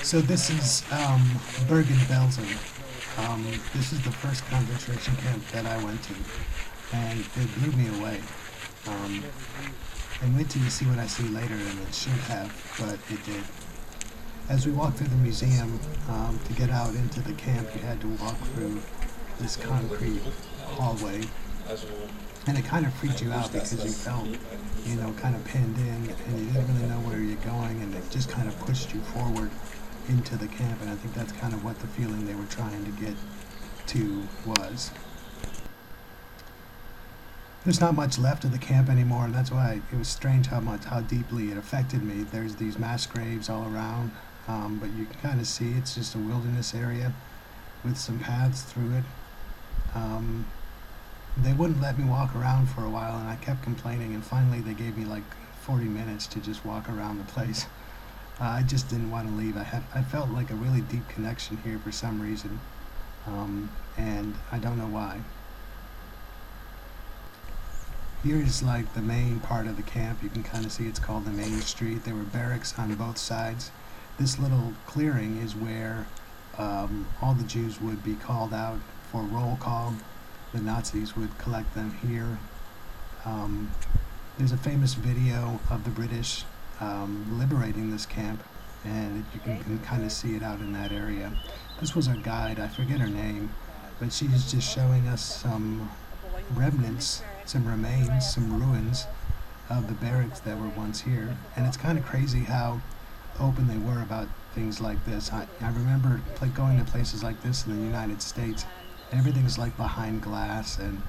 So this is Bergen-Belsen. This is the first concentration camp that I went to, and it blew me away. Um, and wait till you see what I see later, and it should have, but it did. As we walked through the museum, to get out into the camp, you had to walk through this concrete hallway, and it kind of freaked you out because you felt, kind of pinned in, and you didn't really know where you're going, and it just kind of pushed you forward into the camp, and I think that's kind of what the feeling they were trying to get to was. There's not much left of the camp anymore, and that's why it was strange how deeply it affected me. There's these mass graves all around, but you can kind of see it's just a wilderness area with some paths through it. They wouldn't let me walk around for a while, and I kept complaining, and finally they gave me like 40 minutes to just walk around the place. I just didn't want to leave. I felt like a really deep connection here for some reason, and I don't know why. Here is like the main part of the camp. You can kind of see it's called the main street. There were barracks on both sides. This little clearing is where all the Jews would be called out for roll call. The Nazis would collect them here. There's a famous video of the British liberating this camp, and you can kind of see it out in that area. This was our guide, I forget her name, but she's just showing us some remnants, some remains, some ruins of the barracks that were once here. And it's kind of crazy how open they were about things like this. I remember going to places like this in the United States. Everything's like behind glass and,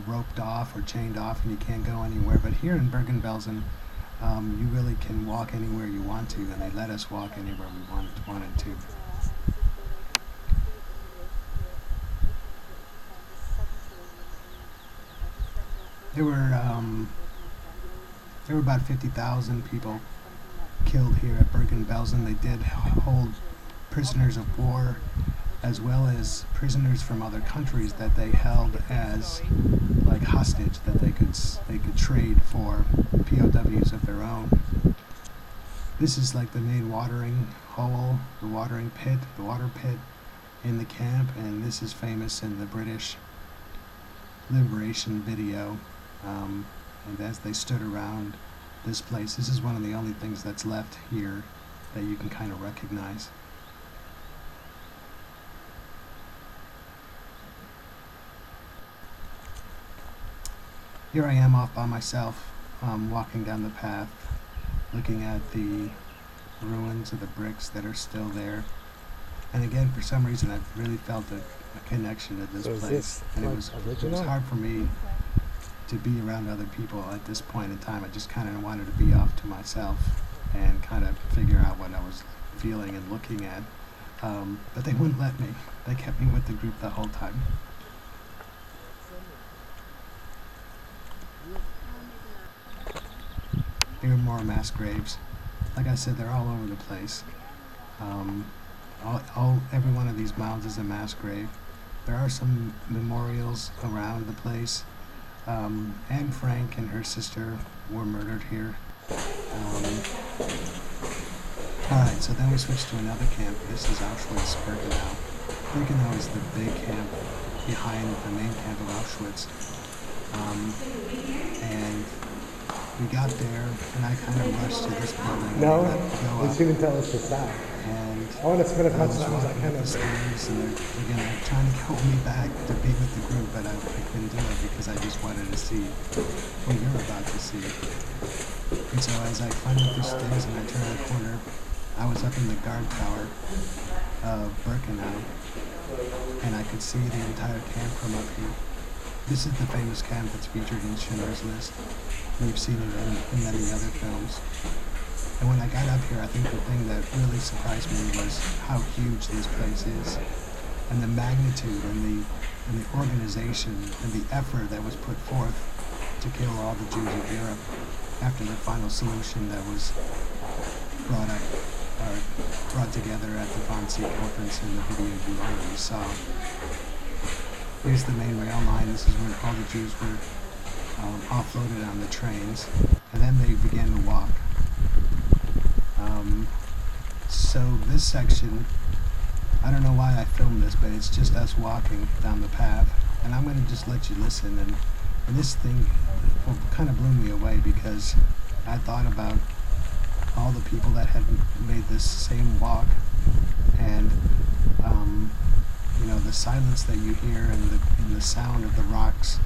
roped off or chained off, and you can't go anywhere. But here in Bergen-Belsen, you really can walk anywhere you want to, and they let us walk anywhere we wanted to. There were about 50,000 people killed here at Bergen-Belsen. They did hold prisoners of war, as well as prisoners from other countries that they held as like hostage that they could trade for POWs of their own. This is like the main watering hole, the water pit in the camp, and this is famous in the British liberation video. And as they stood around this place, this is one of the only things that's left here that you can kind of recognize. Here I am off by myself, walking down the path, looking at the ruins of the bricks that are still there. And again, for some reason, I really felt a connection to this place. And it was hard for me to be around other people at this point in time. I just kind of wanted to be off to myself and kind of figure out what I was feeling and looking at. But they wouldn't let me. They kept me with the group the whole time. Here are more mass graves. Like I said, they're all over the place. Every one of these mounds is a mass grave. There are some memorials around the place. Anne Frank and her sister were murdered here. Alright, so then we switched to another camp. This is Auschwitz-Birkenau. Birkenau is the big camp behind the main camp of Auschwitz. And we got there, and I kind of rushed to this building. No, they shouldn't tell us to stop. And I want to spend as much time as I can. The stairs, and they're trying to hold me back to be with the group, but I couldn't do it because I just wanted to see what you're about to see. And so as I climbed up the stairs and I turned the corner, I was up in the guard tower of Birkenau, and I could see the entire camp from up here. This is the famous camp that's featured in Schindler's List. We've seen it in many other films. And when I got up here, I think the thing that really surprised me was how huge this place is, and the magnitude and the organization and the effort that was put forth to kill all the Jews of Europe after the final solution that was brought together at the Wannsee conference in the video you already saw. Here's the main rail line. This is where all the Jews were offloaded on the trains, and then they began to walk. So this section, I don't know why I filmed this, but it's just us walking down the path, and I'm going to just let you listen. And this thing kind of blew me away because I thought about all the people that had made this same walk, and the silence that you hear and the sound of the rocks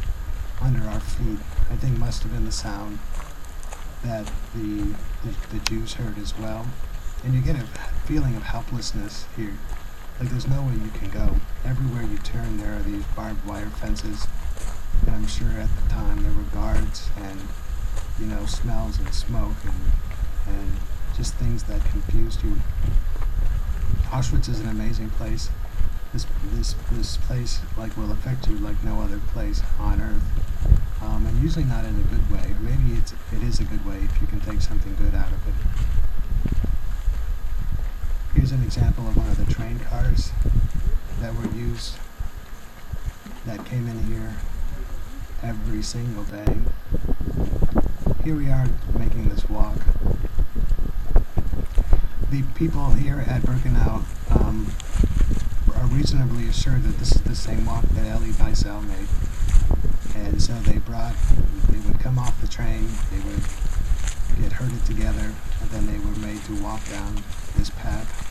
under our feet, I think must have been the sound that the Jews heard as well. And you get a feeling of helplessness here. Like there's no way you can go. Everywhere you turn there are these barbed wire fences. And I'm sure at the time there were guards and, smells and smoke and just things that confused you. Auschwitz is an amazing place. This place will affect you like no other place on earth. And usually not in a good way. Or maybe it is a good way if you can take something good out of it. Here's an example of one of the train cars that were used, that came in here every single day. Here we are making this walk. The people here at Birkenau are reasonably assured that this is the same walk that Elie Wiesel made. And so they would come off the train, they would get herded together, and then they were made to walk down this path.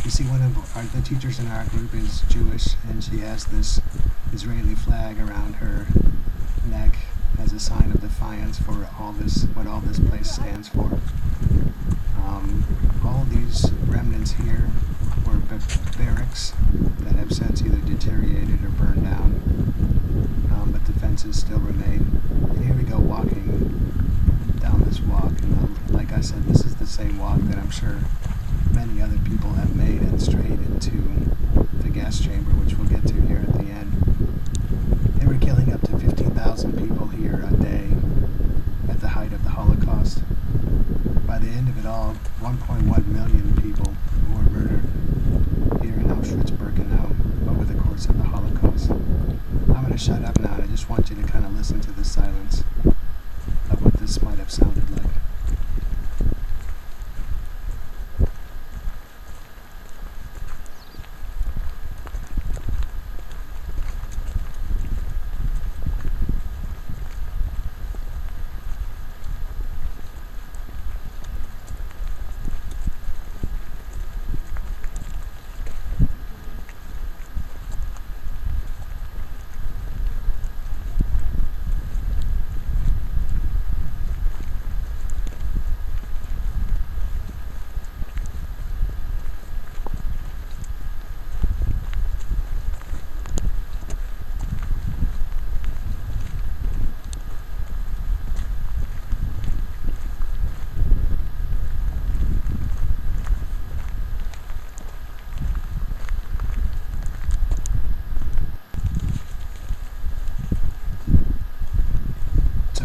You see, one of the teachers in our group is Jewish, and she has this Israeli flag around her neck as a sign of defiance for what all this place stands for. All these remnants here were barracks that have since either deteriorated or burned down, but the fences still remain. And here we go walking down this walk, and like I said, this is the same walk that I'm sure many other people have made and strayed into the gas chamber, which we'll get to here at the end. They were killing up to 15,000 people here a day at the height of the Holocaust. By the end of it all, 1.1 million people were murdered here in Auschwitz-Birkenau over the course of the Holocaust. I'm going to shut up now, and I just want you to kind of listen to the silence of what this might have sounded like.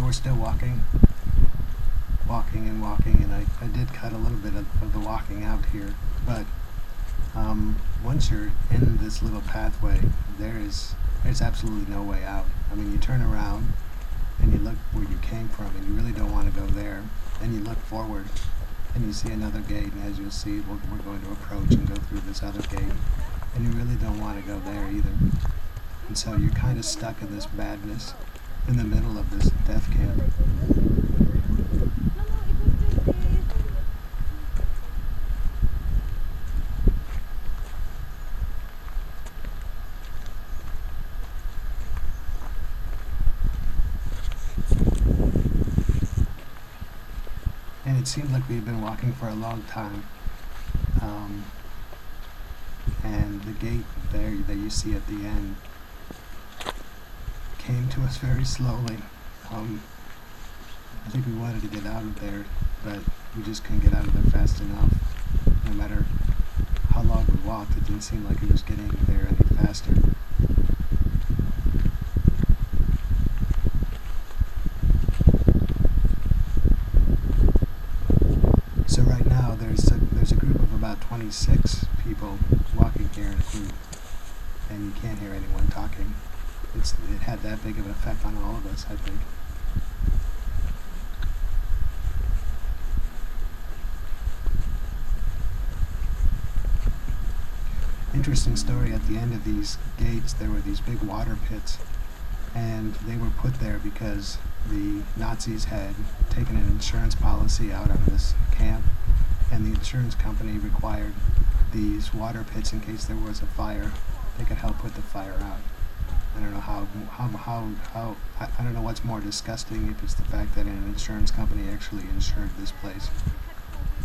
We're still walking and walking, and I did cut a little bit of the walking out here, but once you're in this little pathway, there's absolutely no way out. I mean, you turn around and you look where you came from, and you really don't want to go there, and you look forward and you see another gate, and as you'll see, we're going to approach and go through this other gate, and you really don't want to go there either. And so you're kind of stuck in this madness in the middle of this death camp. And it seemed like we had been walking for a long time. And the gate there that you see at the end came to us very slowly. I think we wanted to get out of there, but we just couldn't get out of there fast enough. No matter how long we walked, it didn't seem like it was getting there any faster. So right now there's a group of about 26 people walking here in a group, and you can't hear anyone talking. It had that big of an effect on all of us, I think. Interesting story, at the end of these gates there were these big water pits, and they were put there because the Nazis had taken an insurance policy out on this camp, and the insurance company required these water pits in case there was a fire. They could help put the fire out. I don't know how I don't know what's more disgusting, if it's the fact that an insurance company actually insured this place,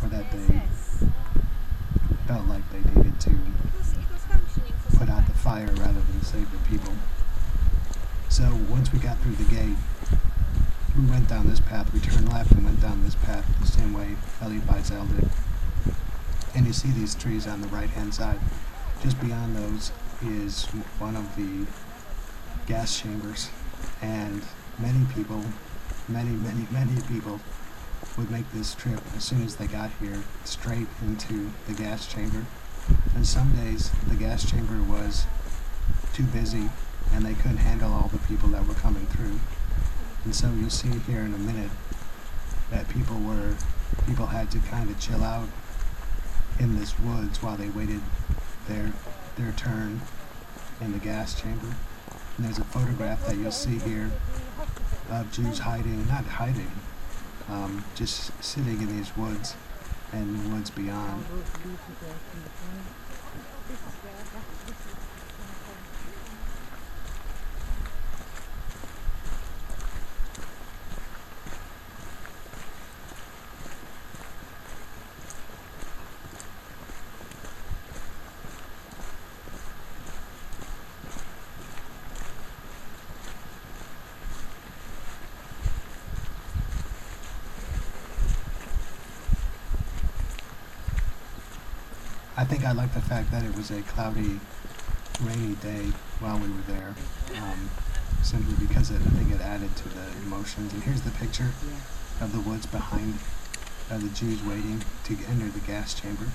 or that they felt like they needed to put out the fire rather than save the people. So once we got through the gate, we went down this path, we turned left and went down this path the same way Elliot Beitzel did. And you see these trees on the right hand side. Just beyond those is one of the gas chambers, and many people would make this trip as soon as they got here straight into the gas chamber. And some days the gas chamber was too busy and they couldn't handle all the people that were coming through. And so you'll see here in a minute that people had to kind of chill out in this woods while they waited their turn in the gas chamber. And there's a photograph that you'll see here of Jews not hiding, just sitting in these woods and woods beyond. I think I like the fact that it was a cloudy, rainy day while we were there, simply because I think it added to the emotions. And here's the picture of the woods behind the Jews waiting to enter the gas chamber.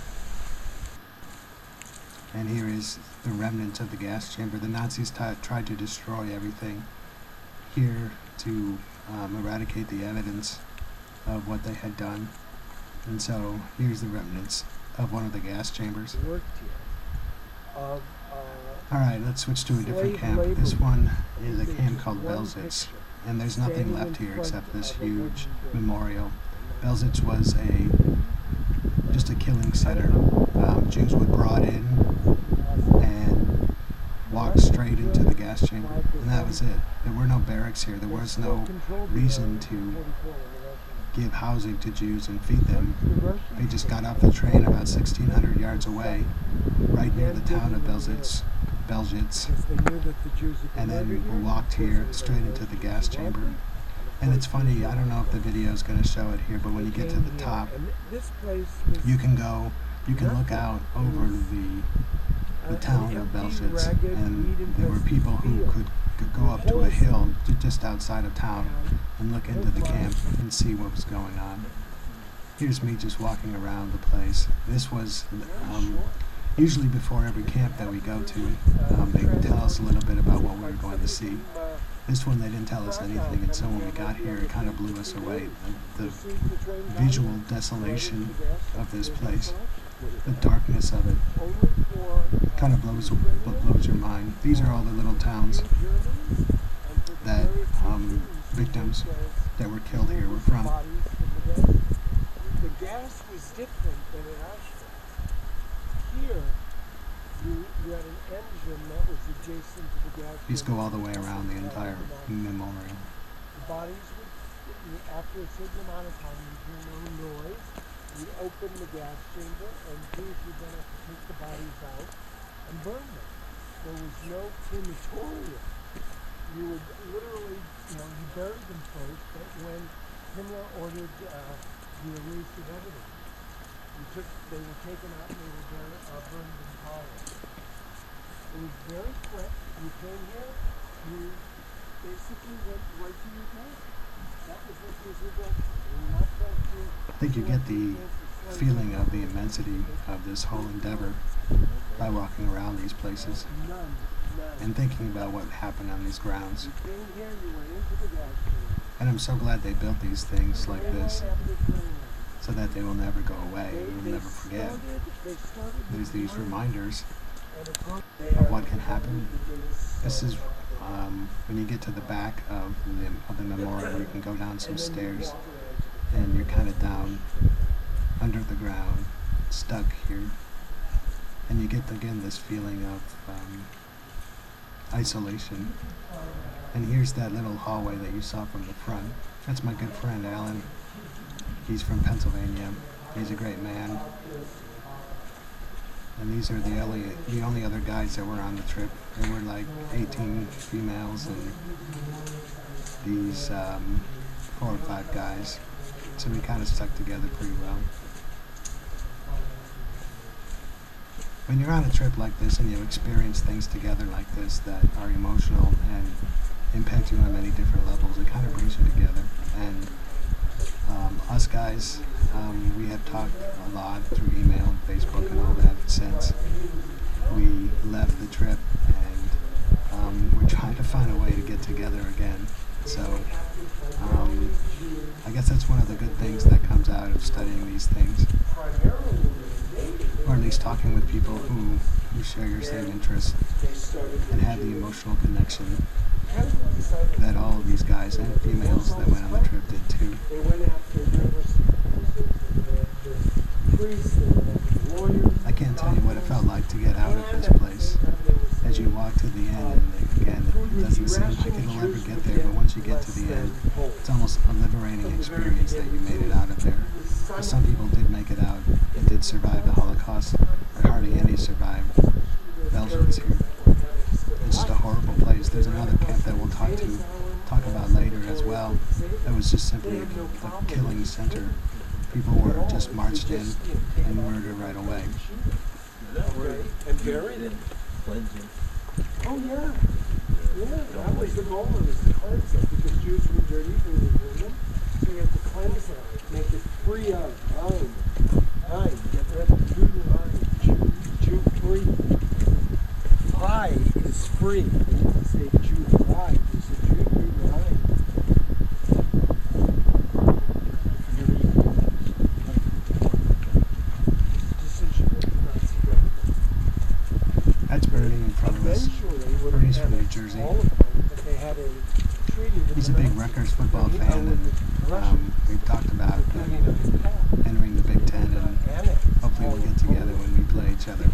And here is the remnants of the gas chamber. The Nazis tried to destroy everything here to eradicate the evidence of what they had done. And so here's the remnants of one of the gas chambers. Alright, let's switch to a different camp. This one is a camp called Belzec, and there's nothing left here except this huge memorial. Belzec was just a killing center. Jews were brought in and walked straight into the gas chamber, and that was it. There were no barracks here. There was no reason to give housing to Jews and feed them. They just got off the train about 1,600 yards away, right near the town of Belzec, and then walked here straight into the gas chamber. And it's funny, I don't know if the video is going to show it here, but when you get to the top, you can look out over the town of Belzec, and there were people who could go up to a hill just outside of town and look into the camp and see what was going on. Here's me just walking around the place. This was usually before every camp that we go to, they tell us a little bit about what we were going to see. This one they didn't tell us anything, and so when we got here it kind of blew us away. The visual desolation of this place, the darkness of it, kind of blows your mind. These are all the little towns that victims that were killed here were from. The gas was different than in Auschwitz. Here, you had an engine that was adjacent to the gas. These go all the way around the entire memorial. The bodies would, after a certain amount of time, you'd hear no noise. You'd open the gas chamber, and Jews would then have to take the bodies out and burn them. There was no crematorium. You would literally, you buried them first, but when Himmler ordered the erase of evidence, they were taken out and they were burned in college. It was very quick. You came here, you basically went right to your camp. That was what was revealed. I think you get the feeling of the immensity of this whole endeavor by walking around these places and thinking about what happened on these grounds. And I'm so glad they built these things like this so that they will never go away. We'll never forget. There's these reminders of what can happen. This is when you get to the back of the memorial, you can go down some stairs, and you're kind of down under the ground, stuck here, and you get again this feeling of isolation. And here's that little hallway that you saw from the front. That's my good friend Alan. He's from Pennsylvania. He's a great man. And these are the only other guys that were on the trip. There were like 18 females and these 4 or 5 guys. So we kind of stuck together pretty well. When you're on a trip like this and you experience things together like this that are emotional and impact you on many different levels, it kind of brings you together. And us guys, we have talked a lot through email and Facebook and all that since we left the trip, and we're trying to find a way to get together again. So I guess that's one of the good things that comes out of studying these things, or at least talking with people who share your same interests and have the emotional connection that all of these guys and females that went on the trip did too. I can't tell you what it felt like to get out of this place. As you walk to the end, and again, it doesn't seem like it'll ever get there, but once you get to the end, it's almost a liberating experience that you made it out of there. Some people did make it out and did survive the Holocaust, but hardly any survived Belgians here. It's just a horrible place. There's another camp that we'll talk about later as well. That was just simply a killing center. People were just marched in and murdered right away. And buried it. Cleansing. Oh yeah. Yeah, that was the goal, was to cleanse them, because Jews were dirty, they were human, so you have to cleanse them, make it free of line, get rid of Jew, Jew free. I is free. They need to say Jew free. They say Jew free line. That's Bernie in front of us. Bernie's from New Jersey. He's a big Rutgers football fan, and we've talked about entering the Big Ten, and hopefully we'll get together when we play each other.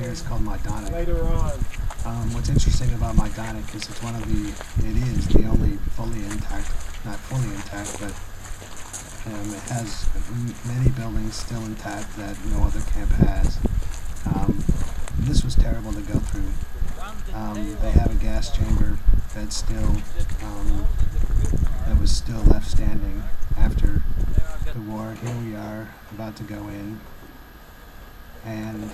It's called Majdanek. Later on. What's interesting about Majdanek is it is the only fully intact, not fully intact, but it has many buildings still intact that no other camp has. This was terrible to go through. They have a gas chamber that's still, that was still left standing after the war. Here we are about to go in, and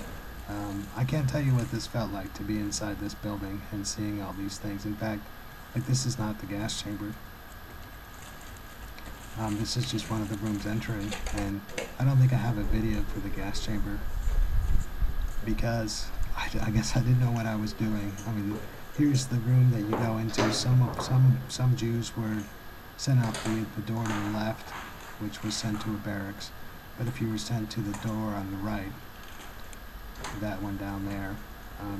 I can't tell you what this felt like to be inside this building and seeing all these things. In fact, like, this is not the gas chamber. This is just one of the rooms entering, and I don't think I have a video for the gas chamber because I guess I didn't know what I was doing. I mean, here's the room that you go into. Some Jews were sent out the door to the left, which was sent to a barracks. But if you were sent to the door on the right, that one down there,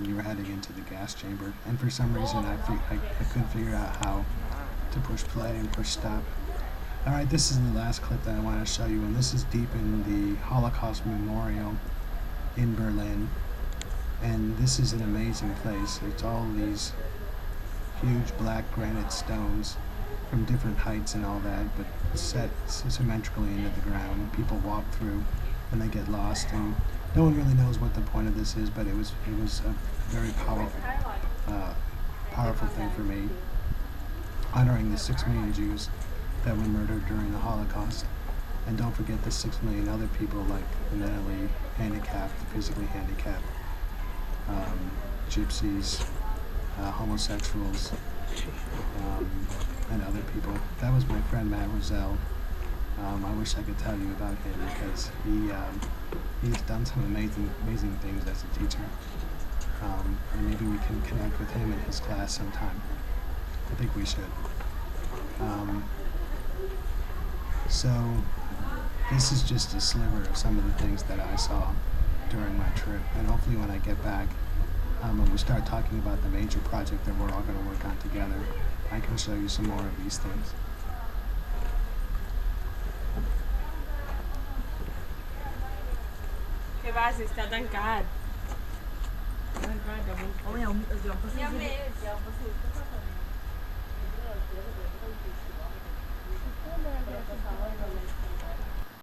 you were heading into the gas chamber. And for some reason I couldn't figure out how to push play and push stop. Alright, this is the last clip that I want to show you, and this is deep in the Holocaust Memorial in Berlin. And this is an amazing place. It's all these huge black granite stones from different heights and all that, but set symmetrically into the ground. People walk through and they get lost, and no one really knows what the point of this is, but it was a very powerful thing for me, honoring the 6 million Jews that were murdered during the Holocaust. And don't forget the 6 million other people, like the mentally handicapped, physically handicapped, gypsies, homosexuals, and other people. That was my friend Matt Roselle. I wish I could tell you about him because he's done some amazing things as a teacher. And maybe we can connect with him in his class sometime. I think we should. So this is just a sliver of some of the things that I saw during my trip, and hopefully when I get back, and we start talking about the major project that we're all going to work on together, I can show you some more of these things. Que base, está tancado. Ya me